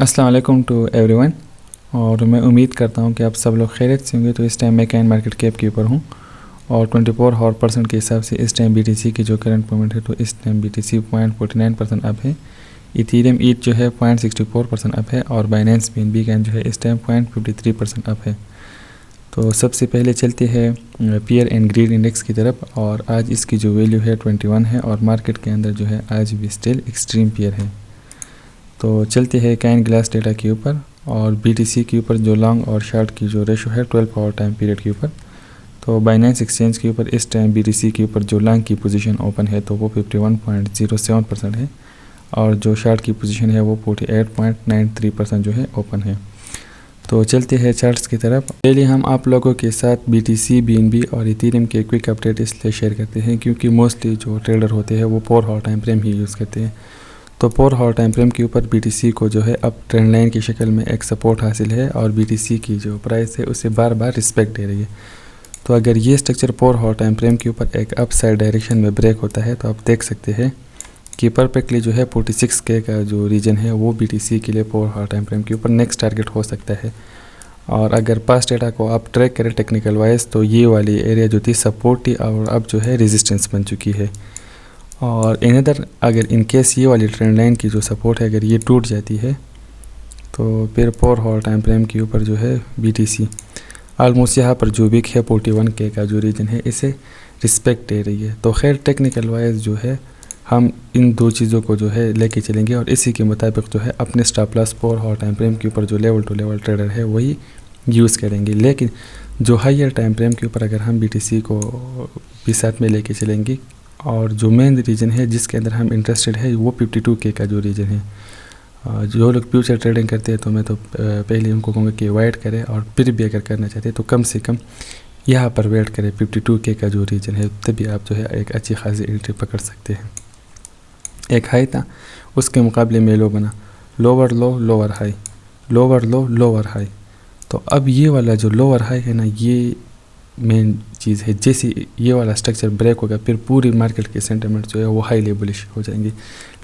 अस्सलाम वालेकुम to everyone. और मैं उम्मीद करता हूं कि आप सब लोग खैरियत से होंगे। तो इस टाइम मैं कैन मार्केट कैप के ऊपर हूं और 24 % के हिसाब से इस टाइम बीटीसी की जो करंट मूवमेंट है तो इस टाइम बीटीसी 0.49% अप है। इथेरियम ईथ जो है 0.64% अप है और बाइनेंस BNB कैन जो है इस टाइम 0.53% अप है। तो सबसे पहले चलते हैं पियर एंड ग्रीड इंडेक्स की तरफ और आज इसकी जो वैल्यू है 21 है और मार्केट के अंदर जो है आज भी स्टिल एक्सट्रीम पियर है। तो चलते हैं कैन ग्लास डेटा के ऊपर और BTC के ऊपर जो लॉन्ग और शॉर्ट की जो रेशो है 12 आवर टाइम पीरियड के ऊपर। तो बाइनेंस एक्सचेंज के ऊपर इस टाइम BTC के ऊपर जो लॉन्ग की पोजीशन ओपन है तो वो 51.07% है और जो शॉर्ट की पोजीशन है वो 48.93% जो है ओपन है। तो चलते हैं चार्ट्स की तरफ। पहले हम आप लोगों के साथ BTC, BNB और इथेरियम के क्विक अपडेट इसलिए शेयर करते हैं क्योंकि मोस्टली जो ट्रेडर होते हैं वो 4 आवर टाइम फ्रेम ही यूज़ करते हैं। तो 4 आवर टाइम फ्रेम के ऊपर BTC को जो है अब ट्रेंड लाइन की शक्ल में एक सपोर्ट हासिल है और BTC की जो प्राइस है उसे बार बार रिस्पेक्ट दे रही है। तो अगर ये स्ट्रक्चर 4 आवर टाइम फ्रेम के ऊपर एक अप साइड डायरेक्शन में ब्रेक होता है तो आप देख सकते हैं कि परफेक्टली जो है 46K का जो रीजन है वो BTC के लिए 4 आवर टाइम फ्रेम के ऊपर नेक्स्ट टारगेट हो सकता है। और अगर पास्ट डेटा को आप ट्रैक करें टेक्निकल वाइज तो ये वाली एरिया जो थी सपोर्ट थी और अब जो है रेजिस्टेंस बन चुकी है। और इनदर अगर इन केस ये वाली ट्रेंड लाइन की जो सपोर्ट है अगर ये टूट जाती है तो फिर 4 आवर टाइम फ्रेम के ऊपर जो है BTC ऑलमोस्ट यहाँ पर जो भी है 41K का जो रीजन है इसे रिस्पेक्ट दे रही है। तो खैर टेक्निकल वाइज जो है हम इन दो चीज़ों को जो है लेके चलेंगे और इसी के मुताबिक जो है अपने stop loss 4 hour time frame के ऊपर जो लेवल टू लेवल ट्रेडर है वही यूज़ करेंगे। लेकिन जो हायर टाइम फ्रेम के ऊपर अगर हम BTC को भी साथ में लेके चलेंगे और जो मेन रीजन है जिसके अंदर हम इंटरेस्टेड है वो 52K का जो रीजन है। जो लोग फ्यूचर ट्रेडिंग करते हैं तो मैं तो पहले उनको कहूँगा कि वेट करें और फिर भी अगर करना चाहते हैं तो कम से कम यहाँ पर वेट करें 52K का जो रीजन है तभी आप जो है एक अच्छी खासी एंट्री पकड़ सकते हैं। एक हाई था उसके मुकाबले में लो बना, लोअर लो लोअर हाई, लोअर लो लोअर हाई। तो अब ये वाला जो लोअर हाई है ना ये मेन चीज़ है। जैसे ये वाला स्ट्रक्चर ब्रेक होगा फिर पूरी मार्केट के सेंटिमेंट जो है वो हाईली बुलिश हो जाएंगे।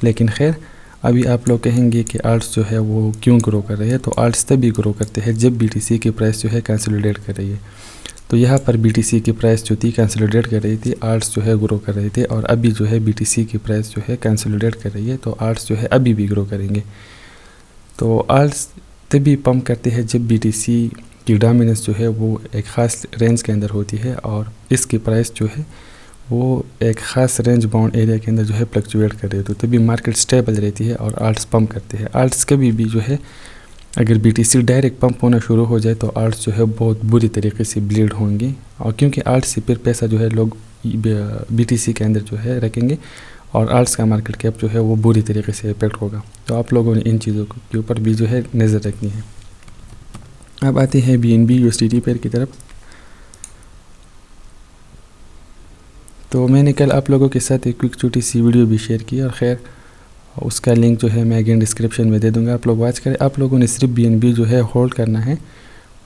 लेकिन खैर अभी आप लोग कहेंगे कि आल्ट्स जो है वो क्यों ग्रो कर रही है, तो आल्ट्स तभी ग्रो करते हैं जब BTC की प्राइस जो है कंसोलिडेट कर रही है। तो यहाँ पर BTC की प्राइस जो थी कंसोलिडेट कर रही थी, आल्ट्स जो है ग्रो कर रहे थे और अभी जो है BTC की प्राइस जो है कंसोलिडेट कर रही है तो आल्ट्स जो है अभी भी ग्रो करेंगे। तो आल्ट्स तभी पंप करते हैं जब BTC की डोमिनेंस जो है वो एक ख़ास रेंज के अंदर होती है और इसकी प्राइस जो है वो एक ख़ास रेंज बाउंड एरिया के अंदर जो है फ्लक्चुएट कर रही है। तो तभी मार्केट स्टेबल रहती है और आल्ट्स पंप करते हैं। आल्ट्स कभी भी जो है अगर BTC डायरेक्ट पंप होना शुरू हो जाए तो आल्ट्स जो है बहुत बुरी तरीके से ब्लीड होंगी और क्योंकि आल्ट्स से फिर पैसा जो है लोग BTC के अंदर जो है रखेंगे और आल्ट्स का मार्केट कैप जो है वो बुरी तरीके से इफेक्ट होगा। तो आप लोगों ने इन चीज़ों के ऊपर भी जो है नज़र रखनी है। अब आते हैं BNB USDT पेयर की तरफ। तो मैंने कल आप लोगों के साथ एक क्विक छोटी सी वीडियो भी शेयर की और ख़ैर उसका लिंक जो है मैं अगेन डिस्क्रिप्शन में दे दूंगा, आप लोग वॉच करें। आप लोगों ने सिर्फ BNB जो है होल्ड करना है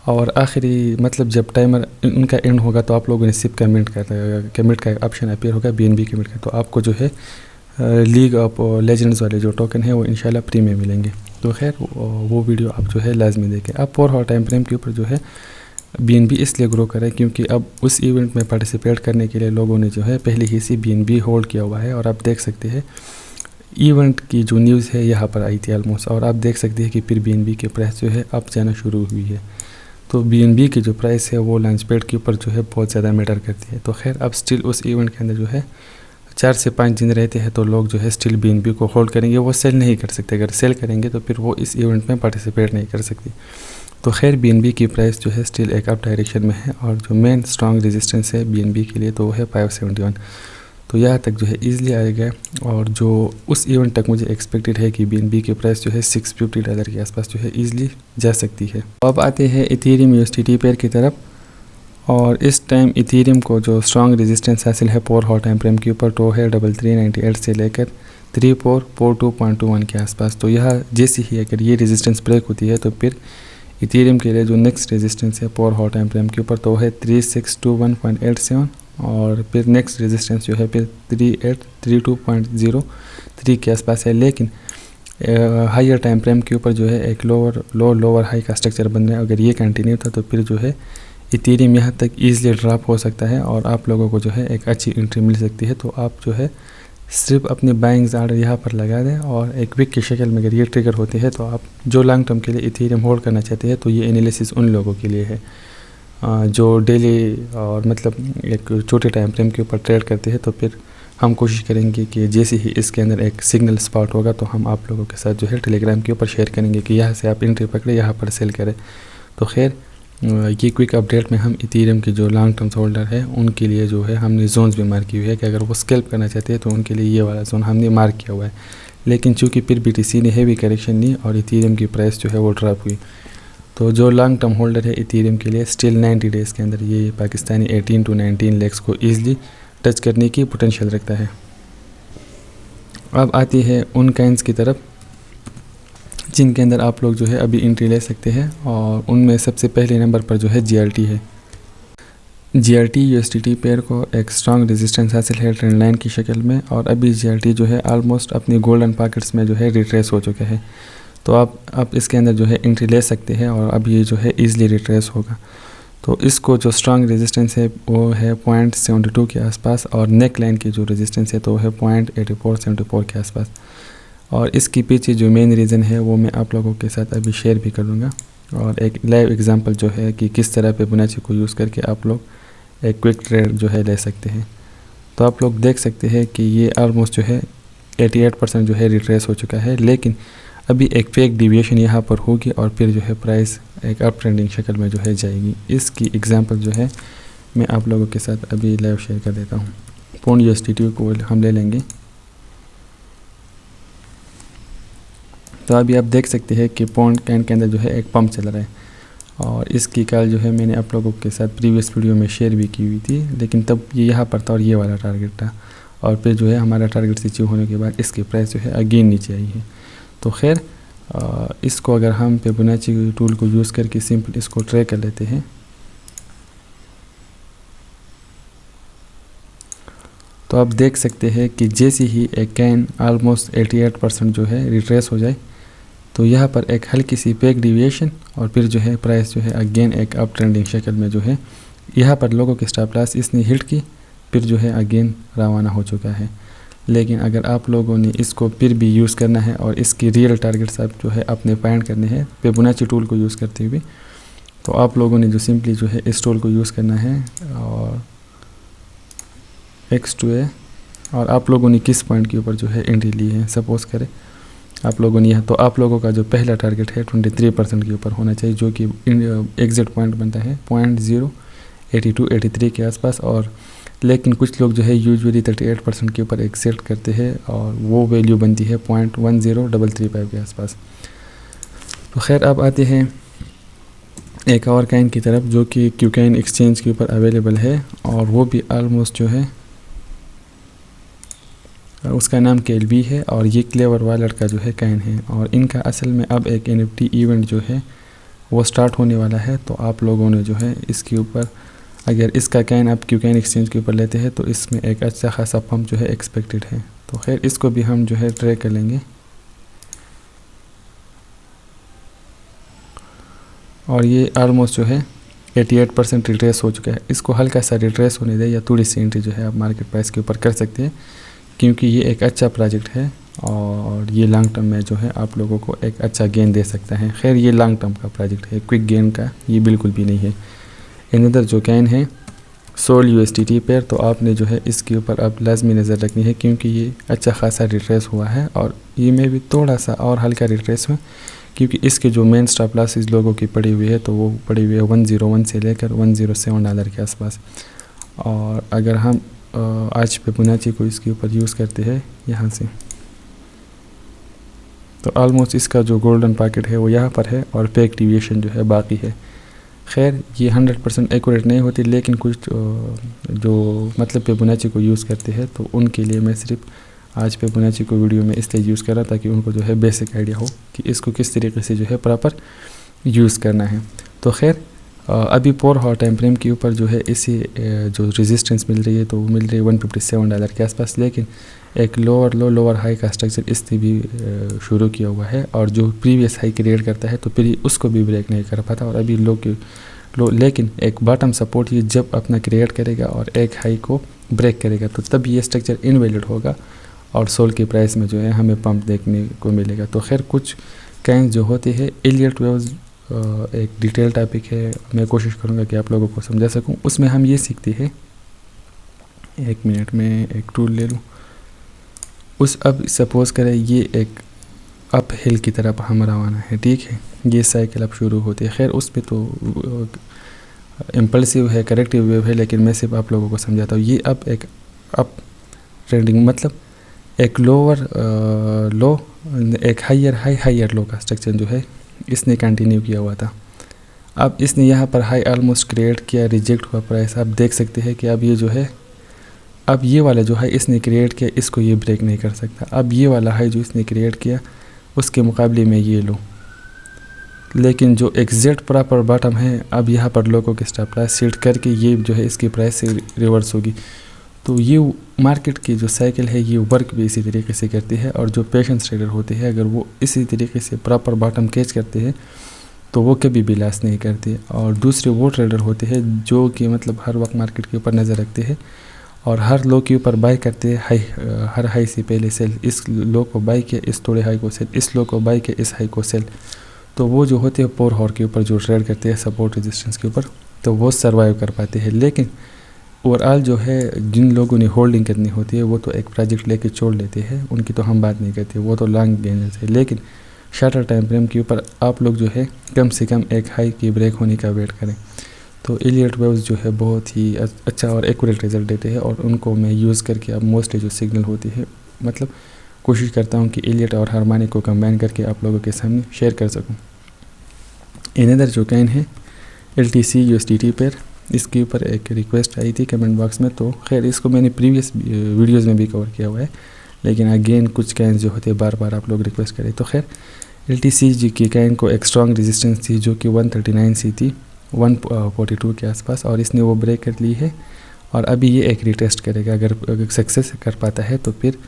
और आखिरी मतलब जब टाइमर उनका एंड होगा तो आप लोगों ने सिर्फ कमिट का ऑप्शन अपीयर होगा BNB कमिट का। तो आपको जो है लीग ऑफ लेजेंड्स वाले जो टोकन है वो इंशाल्लाह फ्री में मिलेंगे। तो खैर वो वीडियो आप जो है लाजमी देखें। अब 4 आवर टाइम फ्रेम के ऊपर जो है BNB इसलिए ग्रो करे क्योंकि अब उस इवेंट में पार्टिसिपेट करने के लिए लोगों ने जो है पहले ही से BNB होल्ड किया हुआ है। और आप देख सकते हैं इवेंट की जो न्यूज़ है यहाँ पर आई थी ऑलमोस्ट और आप देख सकते हैं कि फिर BNB की प्राइस जो है अप जाना शुरू हुई है। तो BNB की जो प्राइस है वो लॉन्च पैड के ऊपर जो है बहुत ज़्यादा मैटर करती है। तो खैर अब स्टिल उस इवेंट के अंदर जो है 4 से 5 दिन रहते हैं तो लोग जो है स्टिल BNB को होल्ड करेंगे, वो सेल नहीं कर सकते। अगर सेल करेंगे तो फिर वो इस इवेंट में पार्टिसिपेट नहीं कर सकती। तो खैर BNB की प्राइस जो है स्टिल एक अप डायरेक्शन में है और जो मेन स्ट्रॉन्ग रेजिस्टेंस है BNB के लिए तो वो है 571। तो यहाँ तक जो है ईज़िली आएगा और जो उस इवेंट तक मुझे एक्सपेक्टेड है कि BNB की प्राइस जो है $650 के आसपास जो है ईज़िली जा सकती है। अब आते हैं इथेरियम USDT पेयर की तरफ और इस टाइम इथेरियम को जो स्ट्रॉन्ग रेजिस्टेंस हासिल है 4 आवर टाइम फ्रेम के ऊपर तो है 3398 से लेकर 3442.21 के आसपास। तो यहाँ जैसे ही अगर ये रेजिस्टेंस ब्रेक होती है तो फिर इथेरियम के लिए जो नेक्स्ट रेजिस्टेंस है 4 आवर टाइम फ्रेम के ऊपर तो है 3621.87 और फिर नेक्स्ट रेजिस्टेंस जो है फिर 3832.03 के आसपास है। लेकिन हायर टाइम फ्रेम के ऊपर जो है एक लोअर हाई का स्ट्रक्चर बन रहा है। अगर ये कंटिन्यू था तो फिर जो है इथेरियम यहाँ तक ईजिली ड्रॉप हो सकता है और आप लोगों को जो है एक अच्छी एंट्री मिल सकती है। तो आप जो है सिर्फ अपनी बाइंग्स ऑर्डर यहाँ पर लगा दें और एक वीक की शक्ल में अगर ये ट्रिगर होती है तो आप जो लॉन्ग टर्म के लिए इथेरियम होल्ड करना चाहते हैं तो ये एनालिसिस उन लोगों के लिए है जो डेली और मतलब एक छोटे टाइम फ्रेम के ऊपर ट्रेड करते हैं। तो फिर हम कोशिश करेंगे कि जैसे ही इसके अंदर एक सिग्नल स्पॉट होगा तो हम आप लोगों के साथ जो है टेलीग्राम के ऊपर शेयर करेंगे कि यहाँ से आप एंट्री पकड़े, यहाँ पर सेल करें। तो खैर ये क्विक अपडेट में हम इथेरियम के जो लॉन्ग टर्म होल्डर है उनके लिए जो है हमने जोन्स भी मार्क की हुई है कि अगर वो स्कैल्प करना चाहते हैं तो उनके लिए ये वाला जोन हमने मार्क किया हुआ है। लेकिन चूँकि फिर BTC ने हैवी करेक्शन दी और इथेरियम की प्राइस जो है वो ड्रॉप हुई, तो जो लॉन्ग टर्म होल्डर है इथेरियम के लिए स्टिल 90 डेज़ के अंदर ये पाकिस्तानी 18 to 19 लाख को ईजिली टच करने की पोटेंशियल रखता है। अब आती है उन काइंस की तरफ जिनके अंदर आप लोग जो है अभी एंट्री ले सकते हैं और उनमें सबसे पहले नंबर पर जो है GRT है। GRT USDT पेयर को एक स्ट्रॉन्ग रेजिस्टेंस हासिल है ट्रेंड लाइन की शक्ल में और अभी GRT जो है ऑलमोस्ट अपनी गोल्डन पॉकेट्स में जो है रिट्रेस हो चुके हैं। तो आप इसके अंदर जो है एंट्री ले सकते हैं और अब ये जो है ईजिली रिट्रेस होगा। तो इसको जो स्ट्रॉन्ग रेजिस्टेंस है वो है 0.72 के आसपास और नेक लाइन की जो रेजिस्टेंस है तो वो है 0.8474 के आसपास। और इसके पीछे जो मेन रीज़न है वो मैं आप लोगों के साथ अभी शेयर भी करूँगा और एक लाइव एग्जांपल जो है कि किस तरह फिबोनाची को यूज़ करके आप लोग एक क्विक ट्रेड जो है ले सकते हैं। तो आप लोग देख सकते हैं कि ये ऑलमोस्ट जो है 88% जो है रिट्रेस हो चुका है, लेकिन अभी एक फेक डिविएशन यहाँ पर होगी और फिर जो है प्राइस एक अप ट्रेंडिंग शक्ल में जो है जाएगी। इसकी एग्जांपल जो है मैं आप लोगों के साथ अभी लाइव शेयर कर देता हूँ। पौंड USDT को हम ले लेंगे। तो अभी आप देख सकते हैं कि पौंड कैन के अंदर जो है एक पंप चल रहा है और इसकी कॉल जो है मैंने आप लोगों के साथ प्रीवियस वीडियो में शेयर भी की हुई थी, लेकिन तब ये यहाँ पर था और ये वाला टारगेट था और फिर जो है हमारा टारगेट से अचीव होने के बाद इसकी प्राइस जो है अगेन नीचे आई है। तो खैर इसको अगर हम फिबोनाची टूल को यूज़ करके सिंपल इसको ट्रैक कर लेते हैं तो आप देख सकते हैं कि जैसे ही एक कैन ऑलमोस्ट 88% जो है रिट्रेस हो जाए तो यहाँ पर एक हल्की सी फेक डिविएशन और फिर जो है प्राइस जो है अगेन एक अप ट्रेंडिंग शक्ल में जो है यहाँ पर लोगों की स्टॉप लॉस इसने हिट की, फिर जो है अगेन रवाना हो चुका है। लेकिन अगर आप लोगों ने इसको फिर भी यूज़ करना है और इसकी रियल टारगेट्स आप जो है अपने फाइंड करने हैं फिबोनाची टूल को यूज़ करते हुए, तो आप लोगों ने जो सिंपली जो है इस टूल को यूज़ करना है और X to A और आप लोगों ने किस पॉइंट के ऊपर जो है एंट्री ली है। सपोज़ करें आप लोगों ने तो आप लोगों का जो पहला टारगेट है 23% के ऊपर होना चाहिए, जो कि एग्जिट पॉइंट बनता है 0.08283 के आसपास। और लेकिन कुछ लोग जो है यूजुअली 38% के ऊपर एग्जिट करते हैं और वो वैल्यू बनती है 0.10335 के आसपास। तो खैर अब आते हैं एक और काइन की तरफ जो कि क्यूकाइन एक्सचेंज के ऊपर अवेलेबल है और वो भी ऑलमोस्ट जो है उसका नाम KLB है और ये क्लेवर वॉलेट का जो है काइन है और इनका असल में अब एक NFT इवेंट जो है वो स्टार्ट होने वाला है। तो आप लोगों ने जो है इसके ऊपर अगर इसका काइन आप क्यूकाइन एक्सचेंज के ऊपर लेते हैं तो इसमें एक अच्छा खासा पंप जो है एक्सपेक्टेड है। तो खैर इसको भी हम जो है ट्रैक कर लेंगे और ये ऑलमोस्ट जो है 88% रिट्रेस हो चुका है। इसको हल्का सा रिट्रेस होने दे या थोड़ी सी एंट्री जो है आप मार्केट प्राइस के ऊपर कर सकते हैं, क्योंकि ये एक अच्छा प्रोजेक्ट है और ये लॉन्ग टर्म में जो है आप लोगों को एक अच्छा गेन दे सकता है। खैर ये लॉन्ग टर्म का प्रोजेक्ट है, क्विक गेन का ये बिल्कुल भी नहीं है। इनदर जो कैन है सोल USDT पेयर, तो आपने जो है इसके ऊपर अब लाजमी नज़र रखनी है क्योंकि ये अच्छा खासा रिट्रेस हुआ है और ये में भी थोड़ा सा और हल्का रिट्रेस हुआ क्योंकि इसके जो मेन स्टॉप लॉस इस लोगों की पड़ी हुई है तो वो पड़ी हुई है 101 से लेकर $107 के आसपास। और अगर हम आज फिबोनाची को इसके ऊपर यूज़ करते हैं यहाँ से तो ऑलमोस्ट इसका जो गोल्डन पॉकेट है वो यहाँ पर है और फेक डिविएशन जो है बाकी है। खैर ये 100% एक्यूरेट नहीं होती, लेकिन कुछ जो मतलब फिबोनाची को यूज़ करते हैं तो उनके लिए मैं सिर्फ आज फिबोनाची को वीडियो में इसलिए यूज़ कर रहा ताकि उनको जो है बेसिक आइडिया हो कि इसको किस तरीके से जो है प्रॉपर यूज़ करना है। तो खैर अभी 4 हॉट टाइम फ्रेम के ऊपर जो है इसी जो रेजिस्टेंस मिल रही है तो वो मिल रही है $157 के आसपास, लेकिन एक लोअर लो लोअर हाई का स्ट्रक्चर इसने भी शुरू किया हुआ है, और जो प्रीवियस हाई क्रिएट करता है तो फिर उसको भी ब्रेक नहीं कर पाता, और अभी लो लेकिन एक बॉटम सपोर्ट ये जब अपना क्रिएट करेगा और एक हाई को ब्रेक करेगा तो तब ये स्ट्रक्चर इनवैलिड होगा और सोल की प्राइस में जो है हमें पंप देखने को मिलेगा। तो खैर कुछ काइंस जो होते हैं, एलियट वेव्स एक डिटेल टॉपिक है, मैं कोशिश करूँगा कि आप लोगों को समझा सकूँ। उसमें हम ये सीखते हैं, 1 मिनट में एक टूल ले लूँ। अब सपोज़ करें ये एक अप हिल की तरफ हम रवाना है, ठीक है, ये साइकिल अब शुरू होती है। खैर उस पर तो इम्पल्सिव है, करेक्टिव वेव है, लेकिन मैं सिर्फ आप लोगों को समझाता हूँ। ये अब एक अप ट्रेंडिंग मतलब एक लोअर लो एक हायर हाई हायर लो का स्ट्रक्चर जो है इसने कंटिन्यू किया हुआ था। अब इसने यहाँ पर हाई ऑलमोस्ट क्रिएट किया, रिजेक्ट हुआ प्राइस। आप देख सकते हैं कि अब ये जो है, अब ये वाला जो है इसने क्रिएट किया, इसको ये ब्रेक नहीं कर सकता। अब ये वाला हाई जो इसने क्रिएट किया उसके मुकाबले में ये लो, लेकिन जो एग्जैक्ट प्रॉपर बॉटम है अब यहाँ पर लोगों के स्टॉप लॉस सेट करके ये जो है इसकी प्राइस से रिवर्स होगी। तो ये मार्केट की जो साइकिल है ये वर्क भी इसी तरीके से करती है, और जो पेशेंस ट्रेडर होते हैं अगर वो इसी तरीके से प्रॉपर बॉटम कैच करते हैं तो वो कभी भी लॉस नहीं करते। और दूसरे वो ट्रेडर होते हैं जो कि मतलब हर वक्त मार्केट के ऊपर नज़र रखते हैं और हर लो के ऊपर बाय करते हैं, हर हाई से पहले सेल, इस लो को बाय किया, इस थोड़े हाई को सेल, इस लो को बाय किया, इस हाई को सेल। तो वो जो होते हैं पोर हॉर के ऊपर जो ट्रेड करते हैं सपोर्ट रेजिस्टेंस के ऊपर, तो वो सर्वाइव कर पाते हैं। लेकिन ओवरऑल जो है जिन लोगों ने होल्डिंग करनी होती है वो तो एक प्रोजेक्ट लेके छोड़ लेते हैं, उनकी तो हम बात नहीं करते, वो तो लॉन्ग गेनर्स है। लेकिन शॉर्टर टाइम फ्रेम के ऊपर आप लोग जो है कम से कम एक हाई की ब्रेक होने का वेट करें। तो एलियट वेव्स जो है बहुत ही अच्छा और एक्यूरेट रिजल्ट देते हैं, और उनको मैं यूज़ करके अब मोस्टली जो सिग्नल होती है मतलब कोशिश करता हूँ कि एलियट और हार्मोनिक को कंबाइन करके आप लोगों के सामने शेयर कर सकूँ। इनदर जो काइन है LTC USDT पेयर, इसके ऊपर एक रिक्वेस्ट आई थी कमेंट बॉक्स में, तो खैर इसको मैंने प्रीवियस वीडियोज़ में भी कवर किया हुआ है, लेकिन अगेन कुछ काइंस जो होते हैं बार बार आप लोग रिक्वेस्ट करें। तो खैर LTC जी की काइन को एक स्ट्रॉन्ग रेजिस्टेंस थी जो कि 139 सी थी 142 के आसपास, और इसने वो ब्रेक कर ली है और अभी ये एक रिटेस्ट करेगा। अगर सक्सेस कर पाता है तो फिर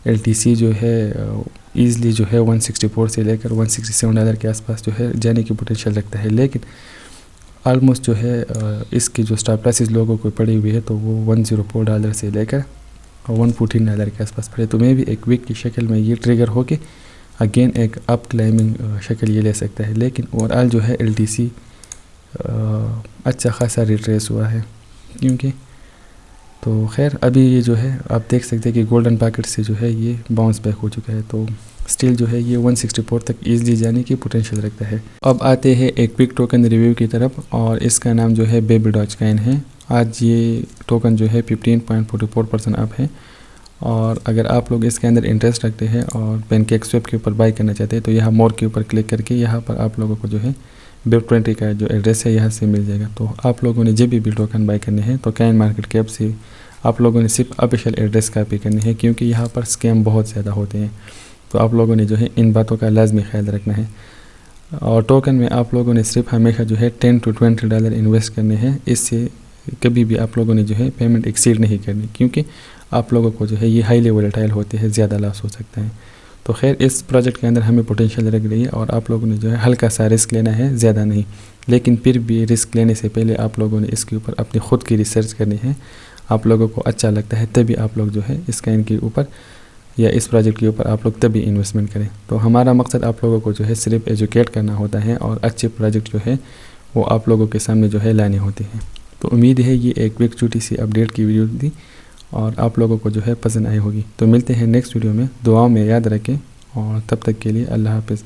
LTC जो है ईज़िली जो है 164 से लेकर $167 के आसपास जो है जाने की पोटेंशियल रखता है। लेकिन ऑलमोस्ट जो है इसकी जो स्टॉप लॉसेस लोगों को पड़ी हुई है तो वो $104 से लेकर $114 के आसपास पड़े। तो मैं भी एक वीक की शक्ल में ये ट्रिगर होके अगेन एक अप क्लाइंबिंग शक्ल ये ले सकता है। लेकिन ओवरऑल जो है LTC अच्छा खासा रिट्रेस हुआ है क्योंकि, तो खैर अभी ये जो है आप देख सकते हैं कि गोल्डन पॉकेट से जो है ये बाउंस बैक हो चुका है, तो स्टिल जो है ये 164 तक ईजिली जाने की पोटेंशियल रखता है। अब आते हैं एक क्विक टोकन रिव्यू की तरफ, और इसका नाम जो है बेबी डॉज काइन है। आज ये टोकन जो है 15.44% अप है, और अगर आप लोग इसके अंदर इंटरेस्ट रखते हैं और PancakeSwap के ऊपर बाई करना चाहते हैं तो यहाँ मोर के ऊपर क्लिक करके यहाँ पर आप लोगों को जो है BEP20 का जो एड्रेस है यहाँ से मिल जाएगा। तो आप लोगों ने जब भी टोकन बाई करने हैं तो काइन मार्केट कैप से आप लोगों ने सिर्फ ऑफिशियल एड्रेस कॉपी करनी है, क्योंकि यहाँ पर स्कैम बहुत ज़्यादा होते हैं। तो आप लोगों ने जो है इन बातों का लाजमी ख्याल रखना है। और टोकन में आप लोगों ने सिर्फ हमेशा जो है $10 to $20 इन्वेस्ट करने हैं, इससे कभी भी आप लोगों ने जो है पेमेंट एक्सीड नहीं करनी, क्योंकि आप लोगों को जो है ये हाईली वोलेटाइल होते हैं, ज़्यादा लॉस हो सकता है। तो खैर इस प्रोजेक्ट के अंदर हमें पोटेंशियल लग रही है और आप लोगों ने जो है हल्का सा रिस्क लेना है, ज़्यादा नहीं। लेकिन फिर भी रिस्क लेने से पहले आप लोगों ने इसके ऊपर अपनी ख़ुद की रिसर्च करनी है। आप लोगों को अच्छा लगता है तभी आप लोग जो है इस काइन के ऊपर या इस प्रोजेक्ट के ऊपर आप लोग तभी इन्वेस्टमेंट करें। तो हमारा मकसद आप लोगों को जो है सिर्फ एजुकेट करना होता है और अच्छे प्रोजेक्ट जो है वो आप लोगों के सामने जो है लाने होते हैं। तो उम्मीद है ये एक क्विक छोटी सी अपडेट की वीडियो थी और आप लोगों को जो है पसंद आई होगी। तो मिलते हैं नेक्स्ट वीडियो में, दुआओं में याद रखें और तब तक के लिए अल्लाह हाफ़िज़।